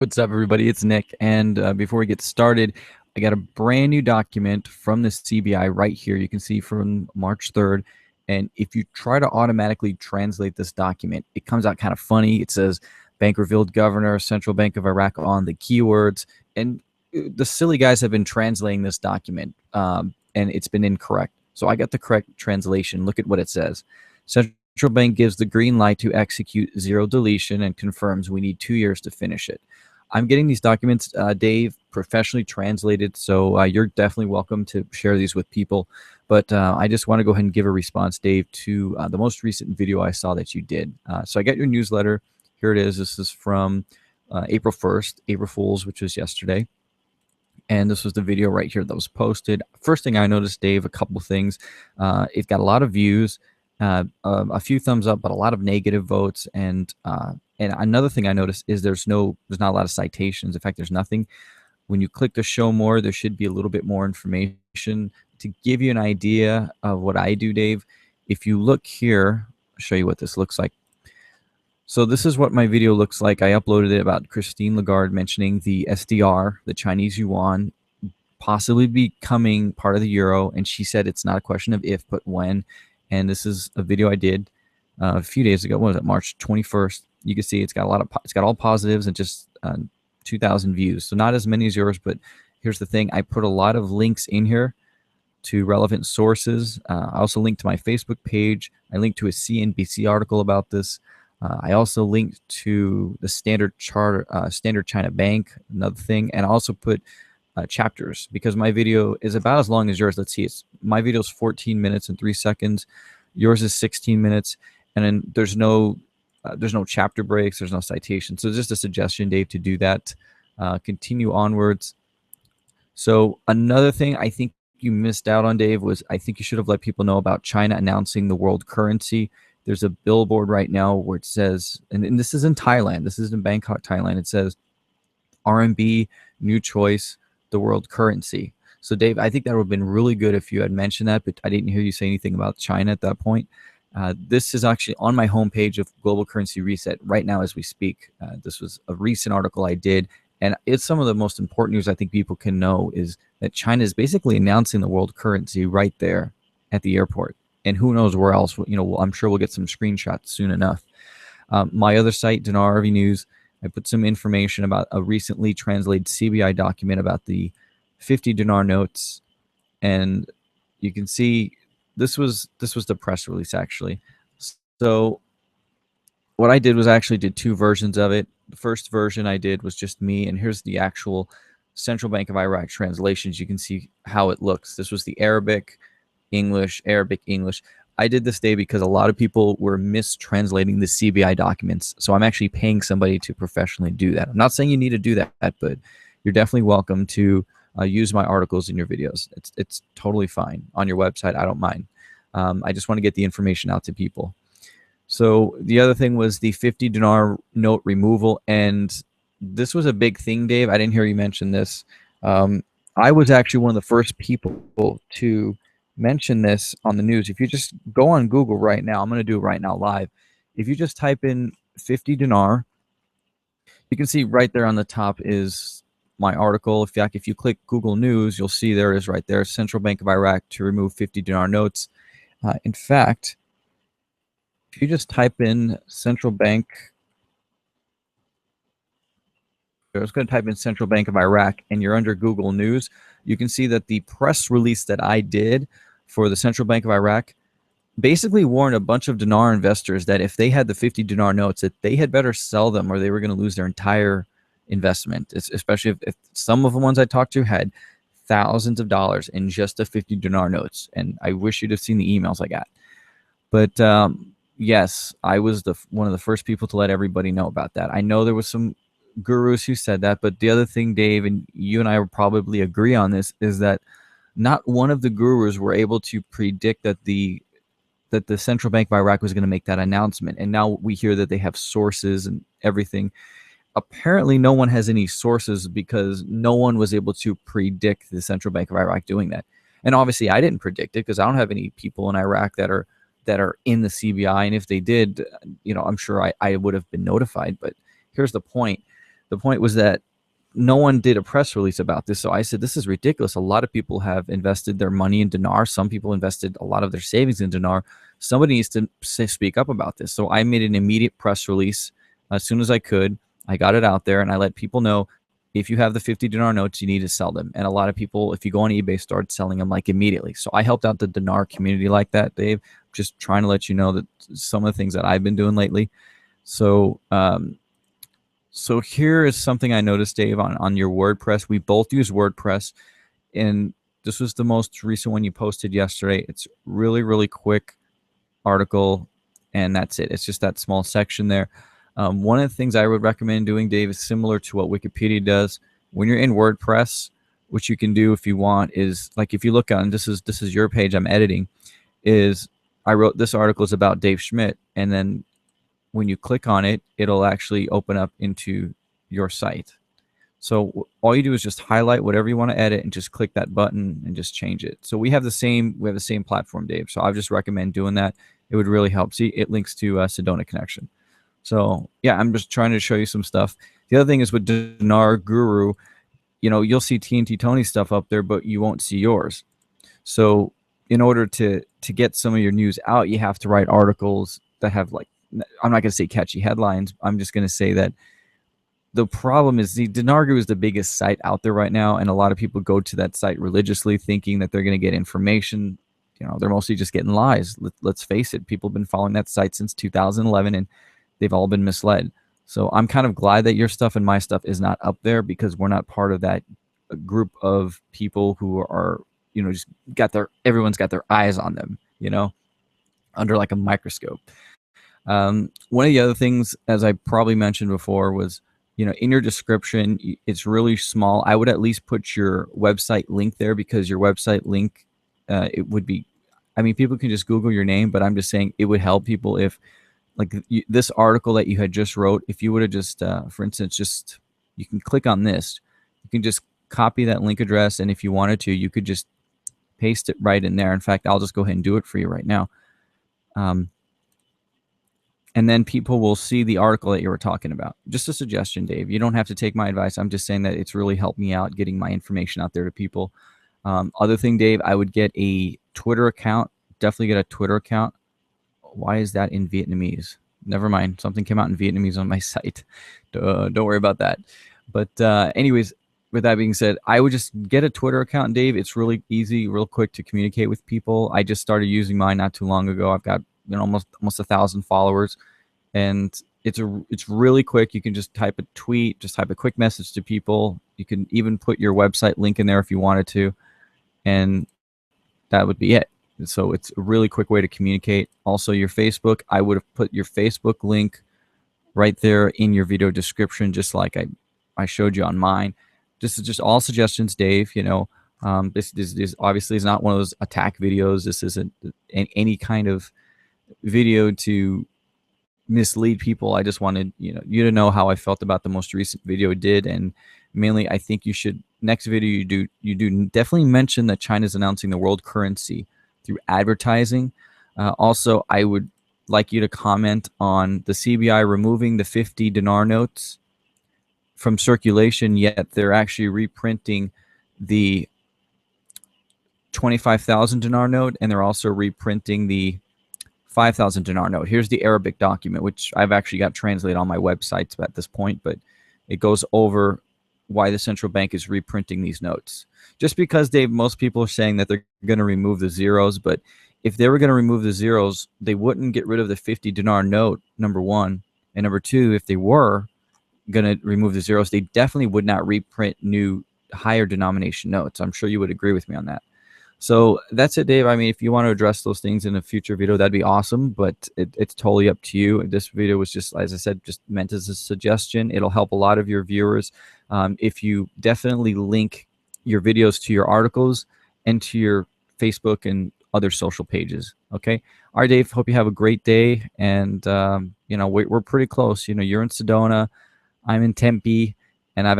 What's up, everybody? It's Nick. And before we get started, I got a brand new document from the CBI right here. You can see from March 3rd. And if you try to automatically translate this document, it comes out kind of funny. It says Bank revealed governor, Central Bank of Iraq on the keywords. And the silly guys have been translating this document, and it's been incorrect. So I got the correct translation. Look at what it says. Central Bank gives the green light to execute zero deletion and confirms we need 2 years to finish it. I'm getting these documents, Dave, professionally translated, so you're definitely welcome to share these with people. But I just want to go ahead and give a response, Dave, to the most recent video I saw that you did. So I got your newsletter. Here it is. This is from April 1st, April Fool's, which was yesterday. And this was the video right here that was posted. First thing I noticed, Dave, a couple things. It got a lot of views, a few thumbs up, but a lot of negative votes. And another thing I noticed is there's not a lot of citations. In fact, there's nothing. When you click to show more, there should be a little bit more information to give you an idea of what I do, Dave. If you look here, I'll show you what this looks like. So this is what my video looks like. I uploaded it about Christine Lagarde mentioning the SDR, the Chinese yuan, possibly becoming part of the euro. And she said it's not a question of if, but when. And this is a video I did a few days ago. What was it, March 21st? You can see it's got it's got all positives and just 2,000 views. So not as many as yours, but here's the thing. I put a lot of links in here to relevant sources. I also linked to my Facebook page. I linked to a CNBC article about this. I also linked to the Standard China Bank, another thing, and I also put chapters because my video is about as long as yours. Let's see, my video is 14 minutes and 3 seconds. Yours is 16 minutes, and then there's no chapter breaks. There's no citation. So just a suggestion, Dave, to do that. Continue onwards. So another thing I think you missed out on, Dave, was I think you should have let people know about China announcing the world currency. There's a billboard right now where it says, and this is in Thailand. This is in Bangkok, Thailand. It says RMB, new choice, the world currency. So, Dave, I think that would have been really good if you had mentioned that, but I didn't hear you say anything about China at that point. This is actually on my homepage of Global Currency Reset right now as we speak. This was a recent article I did, and it's some of the most important news I think people can know is that China is basically announcing the world currency right there at the airport. And who knows where else, I'm sure we'll get some screenshots soon enough. My other site, Dinar RV News, I put some information about a recently translated CBI document about the 50 dinar notes. And you can see this was the press release, actually. So what I did was I actually did two versions of it. The first version I did was just me, and here's the actual Central Bank of Iraq translations. You can see how it looks. This was the Arabic, English, Arabic, English. I did this day because a lot of people were mistranslating the CBI documents. So I'm actually paying somebody to professionally do that. I'm not saying you need to do that, but you're definitely welcome to use my articles in your videos. It's totally fine on your website. I don't mind. I just want to get the information out to people. So the other thing was the 50 dinar note removal. And this was a big thing, Dave. I didn't hear you mention this. I was actually one of the first people to mention this on the news. If you just go on Google right now, I'm going to do it right now live. If you just type in 50 dinar, you can see right there on the top is my article. In fact, if you click Google News, you'll see there it is right there, Central Bank of Iraq to remove 50 dinar notes. In fact, if you just type in Central Bank, I was going to type in Central Bank of Iraq and you're under Google News, you can see that the press release that I did for the Central Bank of Iraq basically warned a bunch of dinar investors that if they had the 50 dinar notes, that they had better sell them or they were going to lose their entire investment, especially if some of the ones I talked to had thousands of dollars in just the 50 dinar notes. And I wish you'd have seen the emails I got. But yes, I was one of the first people to let everybody know about that. I know there was some gurus who said that, but the other thing, Dave, and you and I will probably agree on this, is that not one of the gurus were able to predict that the Central Bank of Iraq was going to make that announcement. And now we hear that they have sources and everything. Apparently, no one has any sources because no one was able to predict the Central Bank of Iraq doing that. And obviously, I didn't predict it because I don't have any people in Iraq that are in the CBI. And if they did, I'm sure I would have been notified. But here's the point. the point was that no one did a press release about this. So I said, this is ridiculous. A lot of people have invested their money in dinar. Some people invested a lot of their savings in dinar. Somebody needs to speak up about this. So I made an immediate press release as soon as I could. I got it out there and I let people know, if you have the 50 dinar notes, you need to sell them. And a lot of people, if you go on eBay, start selling them like immediately. So I helped out the dinar community like that, Dave. Just trying to let you know that some of the things that I've been doing lately. So, so here is something I noticed, Dave, on your WordPress. We both use WordPress, and this was the most recent one you posted yesterday. It's really, really quick article, and that's it. It's just that small section there. One of the things I would recommend doing, Dave, is similar to what Wikipedia does. When you're in WordPress, what you can do if you want is, like, if you look on, this is your page I'm editing, is I wrote this article is about Dave Schmidt, and then when you click on it, it'll actually open up into your site. So all you do is just highlight whatever you want to edit and just click that button and just change it. So we have the same platform, Dave. So I just recommend doing that. It would really help. See, it links to Sedona Connection. So yeah, I'm just trying to show you some stuff. The other thing is with Dinar Guru, you know, you'll see TNT Tony stuff up there, but you won't see yours. So in order to get some of your news out, you have to write articles that have, like, I'm not going to say catchy headlines. I'm just going to say that the problem is the Dinar Guru is the biggest site out there right now, and a lot of people go to that site religiously thinking that they're going to get information. You know, they're mostly just getting lies. Let's face it. People have been following that site since 2011, and they've all been misled. So I'm kind of glad that your stuff and my stuff is not up there, because we're not part of that group of people who are, you know, just everyone's got their eyes on them, you know, under like a microscope. One of the other things, as I probably mentioned before, was, you know, in your description, it's really small. I would at least put your website link there, because your website link, it would be, I mean, people can just Google your name, but I'm just saying it would help people if, like, this article that you had just wrote, if you would have just, for instance, you can click on this, you can just copy that link address, and if you wanted to, you could just paste it right in there. In fact, I'll just go ahead and do it for you right now. And then people will see the article that you were talking about. Just a suggestion, Dave. You don't have to take my advice. I'm just saying that it's really helped me out getting my information out there to people. Other thing, Dave, I would get a Twitter account. Definitely get a Twitter account. Why is that in Vietnamese? Never mind. Something came out in Vietnamese on my site. Don't worry about that. But anyways, with that being said, I would just get a Twitter account, Dave. It's really easy, real quick to communicate with people. I just started using mine not too long ago. I've got, you know, almost 1,000 followers, and it's really quick. You can just type a tweet, just type a quick message to people. You can even put your website link in there if you wanted to, and that would be it. So it's a really quick way to communicate. Also, your Facebook, I would have put your Facebook link right there in your video description, just like I showed you on mine. Just all suggestions, Dave. You know, this obviously is not one of those attack videos. This isn't any kind of video to mislead people. I just wanted, you know, you to know how I felt about the most recent video did, and mainly, I think you should, next video you do definitely mention that China's announcing the world currency through advertising. Also, I would like you to comment on the CBI removing the 50 dinar notes from circulation, yet they're actually reprinting the 25,000 dinar note, and they're also reprinting the 5,000 dinar note. Here's the Arabic document, which I've actually got translated on my websites at this point, but it goes over why the central bank is reprinting these notes. Just because, Dave, most people are saying that they're going to remove the zeros, but if they were going to remove the zeros, they wouldn't get rid of the 50 dinar note, number one. And number two, if they were going to remove the zeros, they definitely would not reprint new higher denomination notes. I'm sure you would agree with me on that. So that's it, Dave. I mean, if you want to address those things in a future video, that'd be awesome, but it's totally up to you. This video was just, as I said, just meant as a suggestion. It'll help a lot of your viewers. If you definitely link your videos to your articles and to your Facebook and other social pages. Okay. All right, Dave, hope you have a great day. And, you know, we're pretty close. You know, you're in Sedona, I'm in Tempe, and I've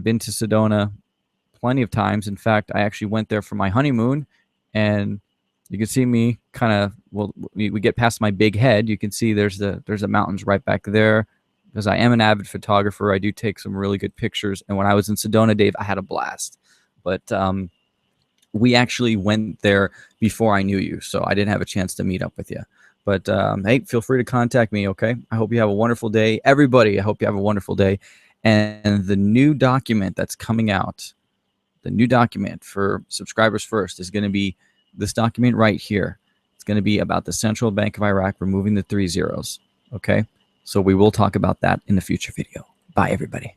been to Sedona plenty of times. In fact, I actually went there for my honeymoon, and you can see me kind of, well, we get past my big head. You can see there's the mountains right back there. because I am an avid photographer. I do take some really good pictures. And when I was in Sedona, Dave, I had a blast. But we actually went there before I knew you, so I didn't have a chance to meet up with you. But hey, feel free to contact me, okay? I hope you have a wonderful day. Everybody, I hope you have a wonderful day. And the new document that's coming out, the new document for Subscribers First, is going to be this document right here. It's going to be about the Central Bank of Iraq removing the 3 zeros, okay? So we will talk about that in a future video. Bye, everybody.